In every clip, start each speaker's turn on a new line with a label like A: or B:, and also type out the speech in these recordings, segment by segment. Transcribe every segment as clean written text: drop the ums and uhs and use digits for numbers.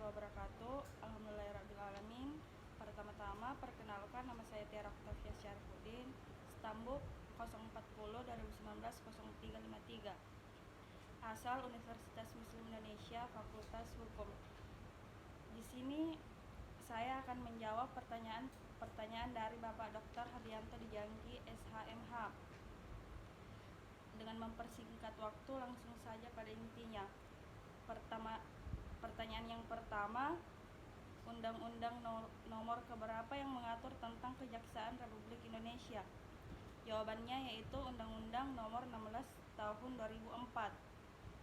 A: wabarakatuh. Alhamdulillahirrahmanirrahim. Pertama-tama, perkenalkan, nama saya Tiara Octavia Syarifuddin, Stambuk 040 2019 0353. Asal Universitas Muslim Indonesia, Fakultas Hukum. Di sini saya akan menjawab pertanyaan dari Bapak Dr. Hardianto Dijanggi, SHMH. Dengan mempersingkat waktu, langsung saja pada intinya. Pertanyaan yang pertama, Undang-Undang nomor keberapa yang mengatur tentang Kejaksaan Republik Indonesia? Jawabannya yaitu Undang-Undang nomor 16 tahun 2004.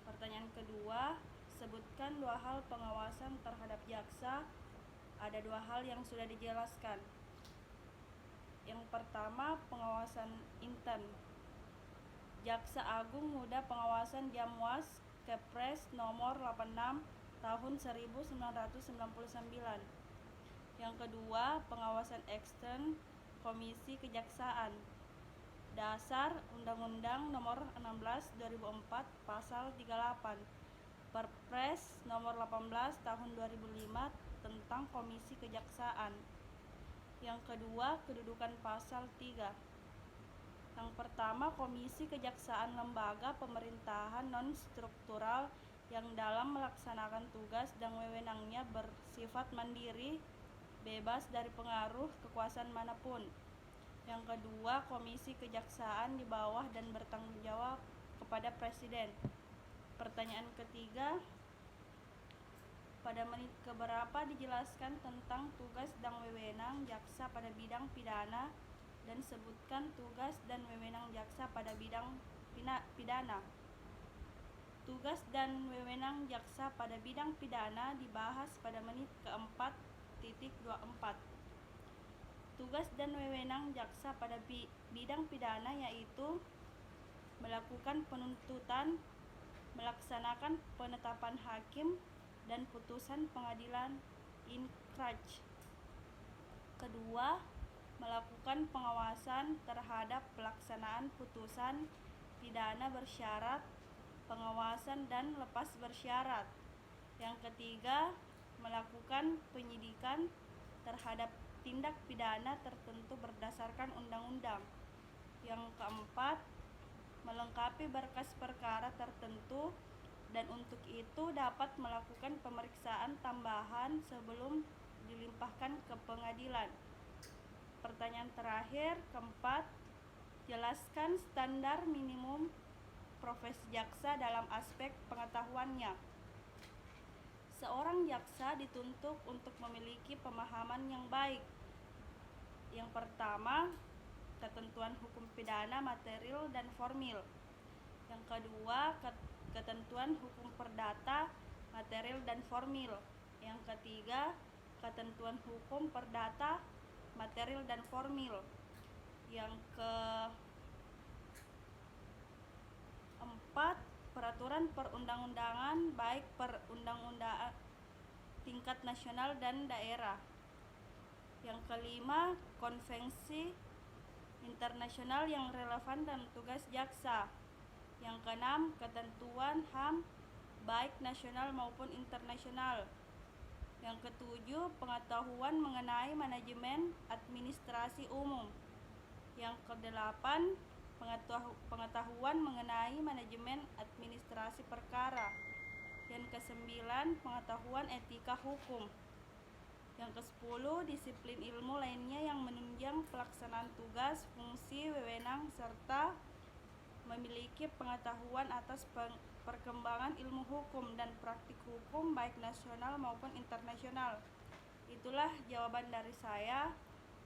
A: Pertanyaan kedua, sebutkan dua hal pengawasan terhadap jaksa. Ada dua hal yang sudah dijelaskan. Yang pertama, pengawasan intern. Jaksa Agung Muda Pengawasan Jamwas Kepres nomor 86 tahun 1999. Yang kedua, pengawasan ekstern Komisi Kejaksaan. Dasar Undang-Undang nomor 16 2004 pasal 38. Perpres nomor 18 tahun 2005 tentang Komisi Kejaksaan. Yang kedua, kedudukan pasal 3. Yang pertama, Komisi Kejaksaan lembaga pemerintahan non-struktural yang dalam melaksanakan tugas dan wewenangnya bersifat mandiri, bebas dari pengaruh kekuasaan manapun. Yang kedua, Komisi Kejaksaan di bawah dan bertanggung jawab kepada Presiden. Pertanyaan ketiga, pada menit keberapa dijelaskan tentang tugas dan wewenang jaksa pada bidang pidana, dan sebutkan tugas dan wewenang jaksa pada bidang pidana. Tugas dan wewenang jaksa pada bidang pidana dibahas pada menit ke-4.24. Tugas dan wewenang jaksa pada bidang pidana yaitu melakukan penuntutan, melaksanakan penetapan hakim dan putusan pengadilan inkraj. Kedua, melakukan pengawasan terhadap pelaksanaan putusan pidana bersyarat, pengawasan dan lepas bersyarat. Yang ketiga, melakukan penyidikan terhadap tindak pidana tertentu berdasarkan undang-undang. Yang keempat, melengkapi berkas perkara tertentu, dan untuk itu dapat melakukan pemeriksaan tambahan sebelum dilimpahkan ke pengadilan. Pertanyaan terakhir, keempat, jelaskan standar minimum profesi jaksa dalam aspek pengetahuannya. Seorang jaksa dituntut untuk memiliki pemahaman yang baik. Yang pertama, ketentuan hukum pidana material dan formil. Yang kedua, ketentuan hukum perdata material dan formil. Yang ketiga, ketentuan hukum perdata material dan formil. Yang keempat, peraturan perundang-undangan baik perundang-undangan tingkat nasional dan daerah. Yang kelima, konvensi internasional yang relevan dan tugas jaksa. Yang keenam, ketentuan HAM baik nasional maupun internasional. Yang ketujuh, pengetahuan mengenai manajemen administrasi umum. Yang kedelapan, pengetahuan mengenai manajemen administrasi perkara. Yang kesembilan, pengetahuan etika hukum. Yang kesepuluh, disiplin ilmu lainnya yang menunjang pelaksanaan tugas, fungsi, wewenang, serta memiliki pengetahuan atas perkembangan ilmu hukum dan praktik hukum baik nasional maupun internasional. Itulah jawaban dari saya.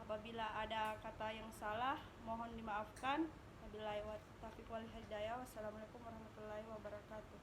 A: Apabila ada kata yang salah, mohon dimaafkan. Wabillahi taufiq wal hidayah. Wassalamualaikum warahmatullahi wabarakatuh.